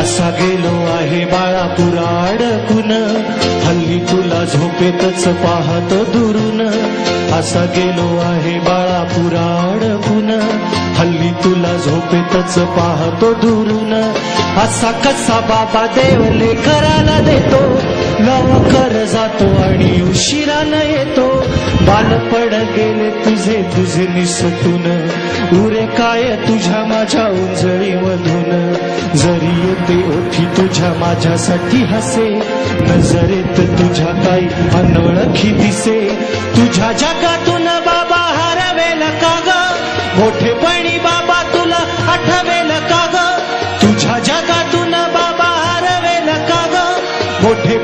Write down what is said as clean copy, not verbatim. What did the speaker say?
असा गेलो आहे बाळापुरा अडकून, हल्ली तुला झोपेतच पाहतो दुरून. असा गेलो आहे बाळापुरा अडकून, हल्ली तुला झोपेतच पाहतो दुरून. असा कसा बाबा देव लेकराला देतो, लवकर जातो आणि उशिरानं येतो. बालपण गेले तुझे तुझे निसटून, उरे काय तुझ्या माझ्या उंजळीमधून. जरी येते ओठी तुझ्या माझ्यासाठी हसे, नजरेत तुझ्या काही अनोळखी दिसे. तुझ्या जगातून बाबा हरवेल का ग, मोठेपणी बाबा तुला आठवेल का ग. तुझ्या जगातून बाबा हरवेल का ग, मोठे